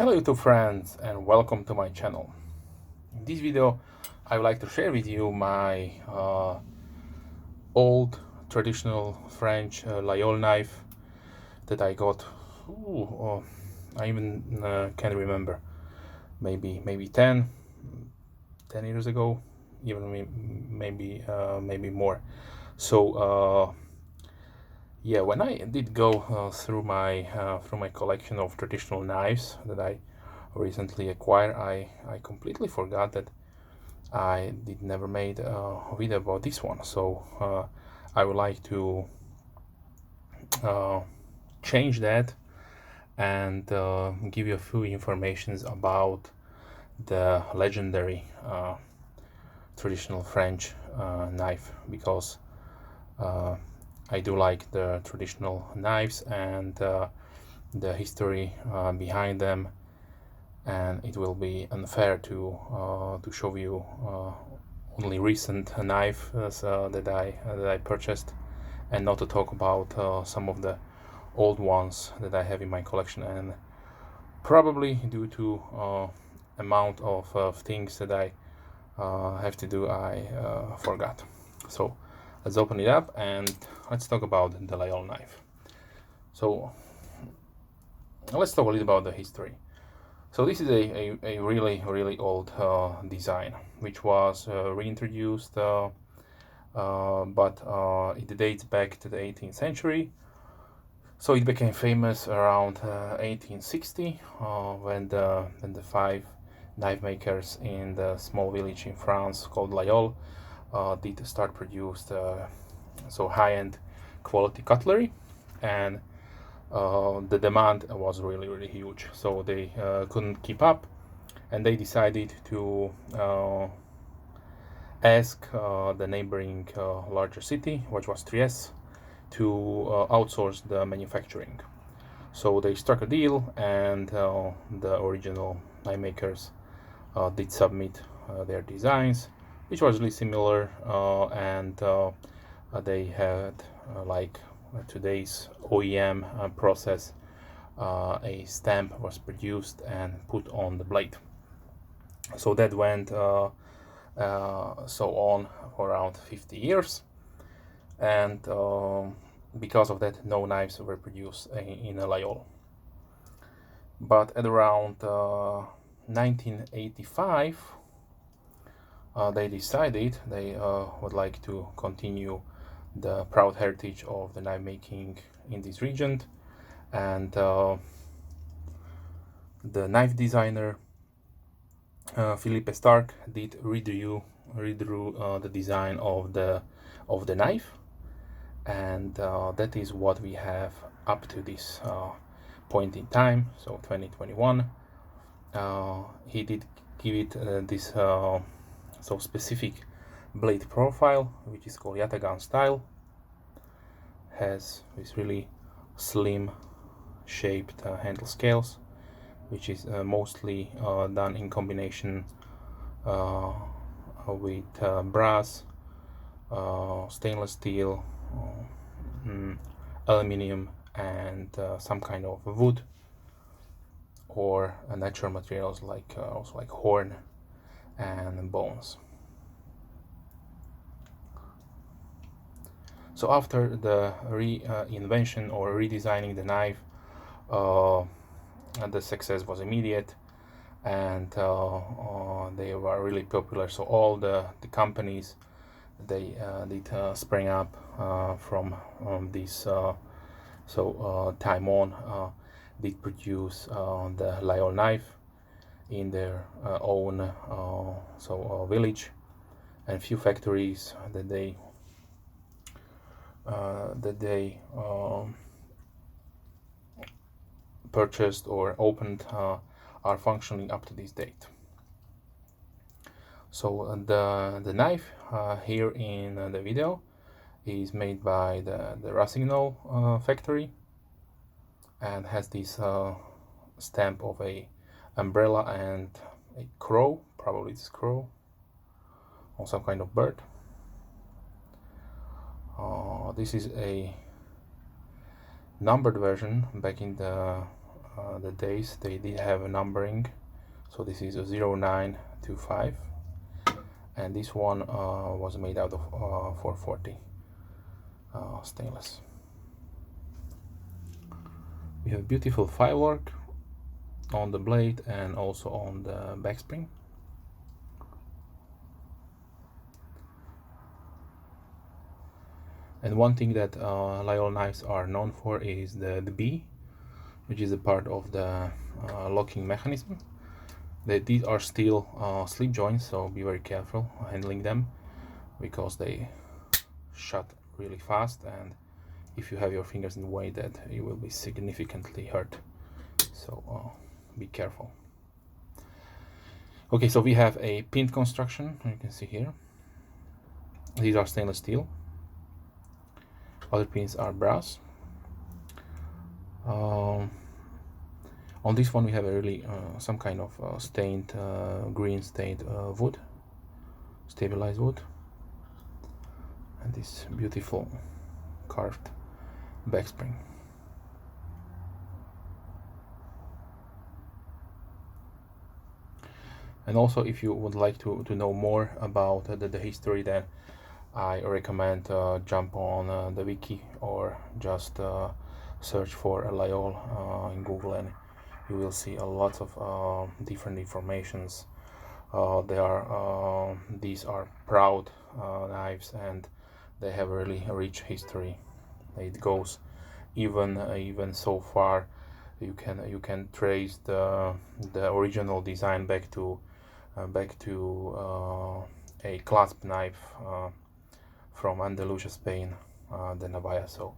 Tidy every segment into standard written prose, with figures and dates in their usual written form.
Hello YouTube friends and welcome to my channel. In this video I would like to share with you my old traditional French Laguiole knife that I got, I even can't remember, maybe 10 years ago, even maybe more. So yeah, when I did go through my collection of traditional knives that I recently acquired, I completely forgot that I did never made a video about this one. So I would like to change that and give you a few informations about the legendary traditional French knife, because I do like the traditional knives and the history behind them, and it will be unfair to show you only recent knife that I purchased, and not to talk about some of the old ones that I have in my collection, and probably due to amount of things that I have to do, I forgot. So let's open it up and let's talk about the Laguiole knife. So let's talk a little about the history. So this is a really old design, which was reintroduced, but it dates back to the 18th century. So it became famous around 1860 when the five knife makers in the small village in France called Laguiole did start produce so high-end quality cutlery, and the demand was really huge, so they couldn't keep up, and they decided to ask the neighboring larger city, which was Trieste, to outsource the manufacturing. So they struck a deal, and the original knife makers did submit their designs, which was really similar, and they had like today's OEM process. A stamp was produced and put on the blade. So that went so on for around 50 years, and because of that, no knives were produced in Laguiole. But at around 1985, they decided they would like to continue the proud heritage of the knife making in this region, and the knife designer Philippe Starck did redrew the design of the knife, and that is what we have up to this point in time, so 2021. He did give it this so specific blade profile, which is called Yatagan style. Has this really slim shaped handle scales, which is mostly done in combination with brass, stainless steel, aluminium, and some kind of wood or natural materials like also like horn and bones. So after the reinvention or redesigning the knife, the success was immediate, and they were really popular. So all the companies, they did spring up from this time on, did produce the Laguiole knife in their own village, and few factories that they purchased or opened are functioning up to this date. So the knife here in the video is made by the Laguiole factory, and has this stamp of a umbrella and a crow, probably it's crow or some kind of bird. This is a numbered version back in the the days. They did have a numbering, so this is a 0925, and this one was made out of 440 stainless. We have beautiful firework on the blade and also on the back spring. And one thing that Laguiole knives are known for is the B, which is a part of the locking mechanism. These are still slip joints, so be very careful handling them because they shut really fast, and if you have your fingers in the way, that you will be significantly hurt. So be careful. Okay, so we have a pinned construction, you can see here. These are stainless steel. Other pins are brass. On this one we have a really some kind of stained green stained wood, stabilized wood, and this beautiful carved back spring. And also, if you would like to know more about the history, then I recommend jump on the wiki or just search for Laguiole in Google, and you will see a lot of different informations. These are proud knives, and they have a really rich history. It goes even so far. You can trace the original design back to a clasp knife from Andalusia, Spain, the Navalla. So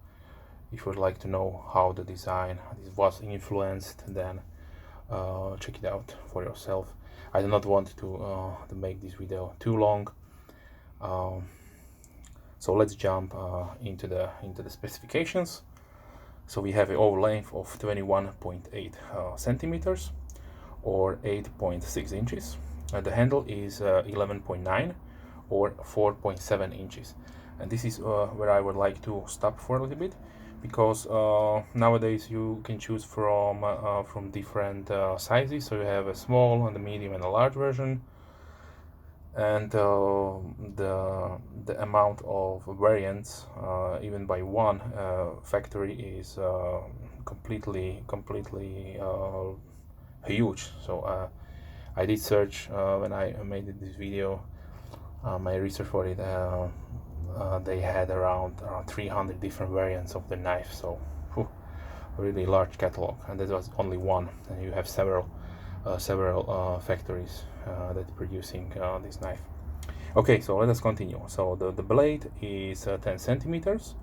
if you would like to know how the design was influenced, then check it out for yourself. I do not want to make this video too long, so let's jump into the specifications. So we have an over length of 21.8 centimeters or 8.6 inches. The handle is 11.9 or 4.7 inches. And this is where I would like to stop for a little bit, because nowadays you can choose from different sizes. So you have a small and a medium and a large version, and the amount of variants even by one factory is completely huge. So I did search when I made this video, my research for it. They had around 300 different variants of the knife, so a really large catalog, and that was only one, and you have several factories that are producing this knife. Okay, so let us continue. So the blade is 10 centimeters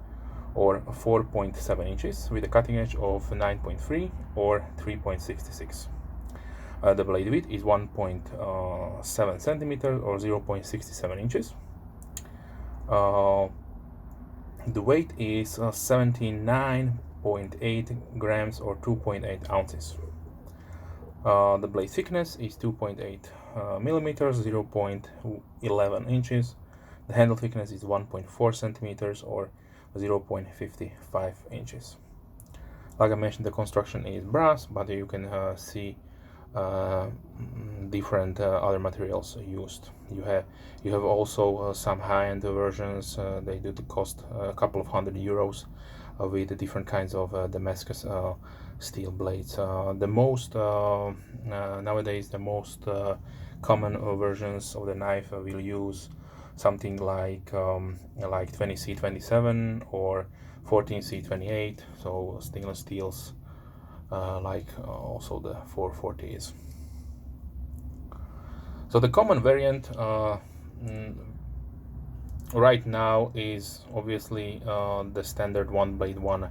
or 4.7 inches with a cutting edge of 9.3 or 3.66. The blade width is 1.7 centimeters or 0.67 inches. The weight is 79.8 grams or 2.8 ounces. The blade thickness is 2.8 millimeters, 0.11 inches. The handle thickness is 1.4 centimeters or 0.55 inches. Like I mentioned, the construction is brass, but you can see different other materials used. You have also some high-end versions. They do cost a couple of €100 with different kinds of Damascus steel blades. The most nowadays, the most common versions of the knife will use something like 20C27 or 14C28, so stainless steels, like also the 440 is. So the common variant right now is obviously the standard one blade one,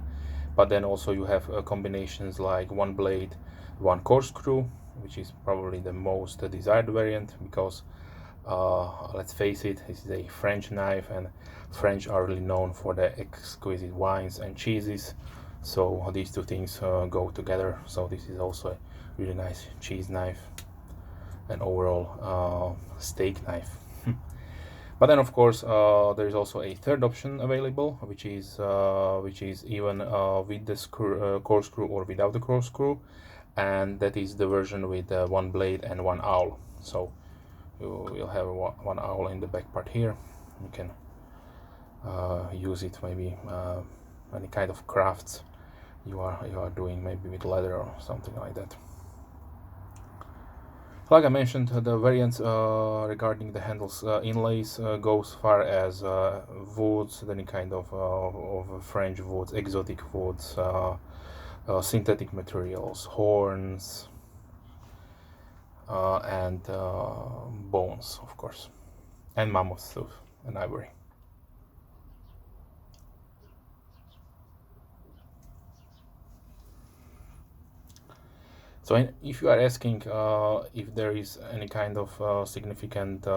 but then also you have combinations like one blade, one corkscrew, which is probably the most desired variant, because let's face it, this is a French knife, and French are really known for their exquisite wines and cheeses, so these two things go together. So this is also a really nice cheese knife and overall steak knife. But then of course there is also a third option available, which is even with the corkscrew or without the corkscrew, and that is the version with one blade and one awl. So you'll have one awl in the back part here. You can use it maybe any kind of crafts you are doing, maybe with leather or something like that. Like I mentioned, the variants regarding the handles inlays go as far as woods, any kind of French woods, exotic woods, synthetic materials, horns, and bones, of course, and mammoth tooth and ivory. So if you are asking if there is any kind of significant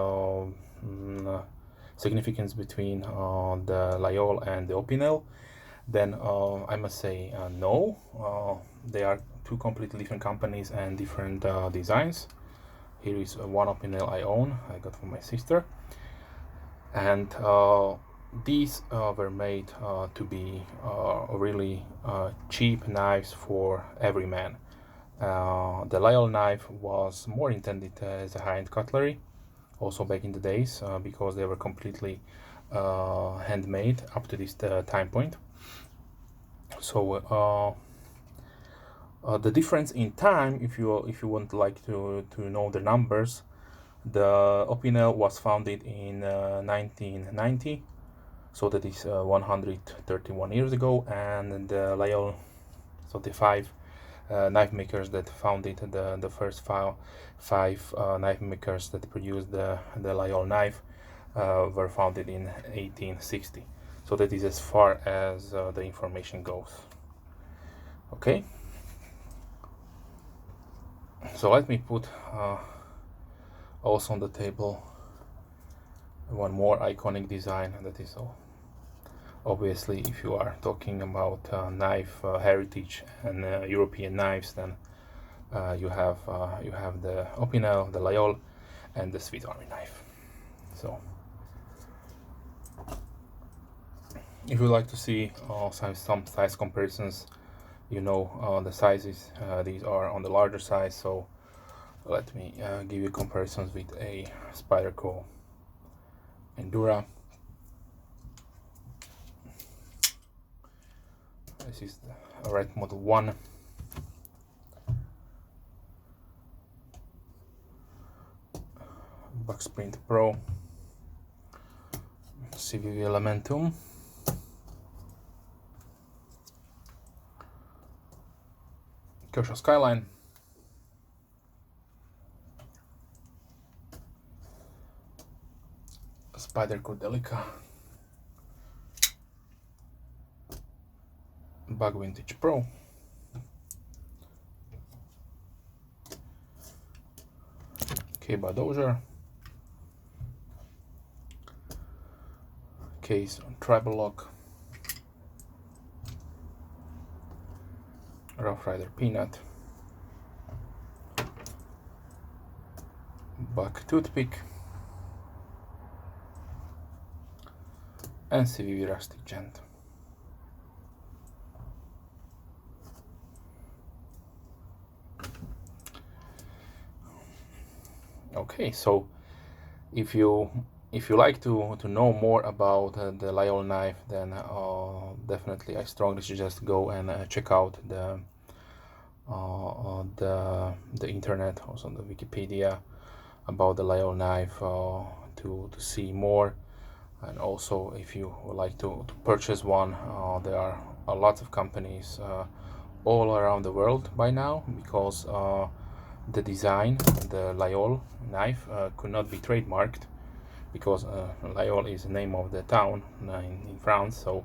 significance between the Laguiole and the Opinel, then I must say no. They are two completely different companies and different designs. Here is one Opinel I own, I got from my sister, and these were made to be really cheap knives for every man. The Laguiole knife was more intended as a high-end cutlery, also back in the days, because they were completely handmade up to this time point. So the difference in time, if you want like to know the numbers, the Opinel was founded in 1990, so that is 131 years ago, and the Laguiole, so the five knife makers that founded the first five knife makers that produced the Laguiole knife were founded in 1860. So that is as far as the information goes. Okay. So let me put also on the table one more iconic design, that is obviously, if you are talking about knife heritage and European knives, then you have the Opinel, the Laguiole, and the Swiss Army knife. So if you like to see some size comparisons, you know the sizes, these are on the larger size, so let me give you comparisons with a Spyderco Endura. This is the Red Model 1. Bucksprint Pro, CVV Elementum, Kershaw Skyline, Spyderco Delica, Bug Vintage Pro, Keba Dozier, Case on Tribal Lock, Rough Rider Peanut, Buck Toothpick, and CVV Rustic Gent. Okay, so if you like to know more about the Laguiole knife, then definitely I strongly suggest go and check out the internet, also the Wikipedia about the Laguiole knife to see more. And also, if you would like to purchase one, there are lots of companies all around the world by now, because the design, the Laguiole knife, could not be trademarked, because Laguiole is the name of the town in France. So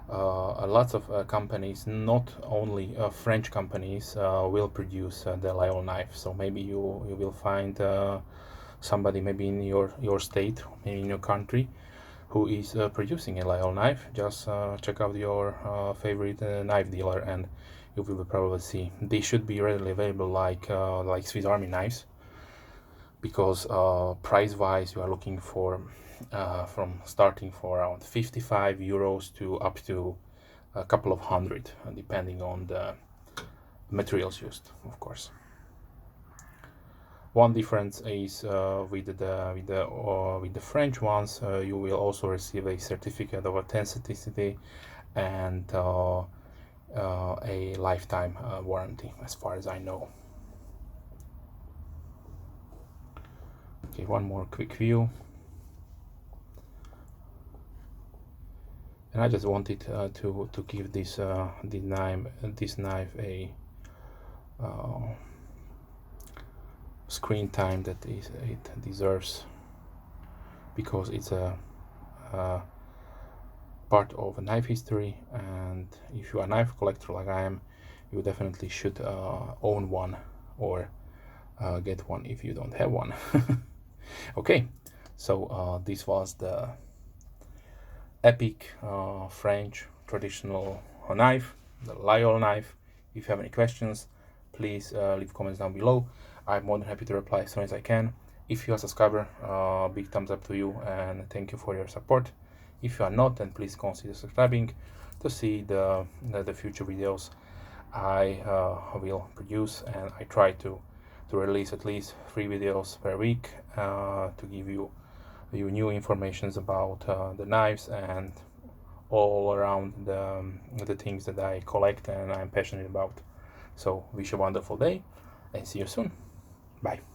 lots of companies, not only French companies, will produce the Laguiole knife. So maybe you will find somebody maybe in your state, maybe in your country, who is producing a Laguiole knife. Just check out your favorite knife dealer, and you will probably see they should be readily available like Swiss Army knives, because price-wise you are looking for from starting for around 55 euros to up to a couple of hundred, depending on materials used, of course. One difference is with the French ones, you will also receive a certificate of authenticity and a lifetime warranty, as far as I know. Okay, one more quick view. And I just wanted to give this knife a screen time that it deserves, because it's a part of knife history, and if you are a knife collector like I am, you definitely should own one, or get one if you don't have one. Okay, so this was the epic French traditional knife, the Laguiole knife. If you have any questions, please leave comments down below. I'm more than happy to reply as soon as I can. If you're a subscriber, big thumbs up to you, and thank you for your support. If you are not, then please consider subscribing to see the future videos I will produce, and I try to release at least 3 videos per week to give you new informations about the knives and all around the things that I collect and I'm passionate about. So wish you a wonderful day, and see you soon. Bye.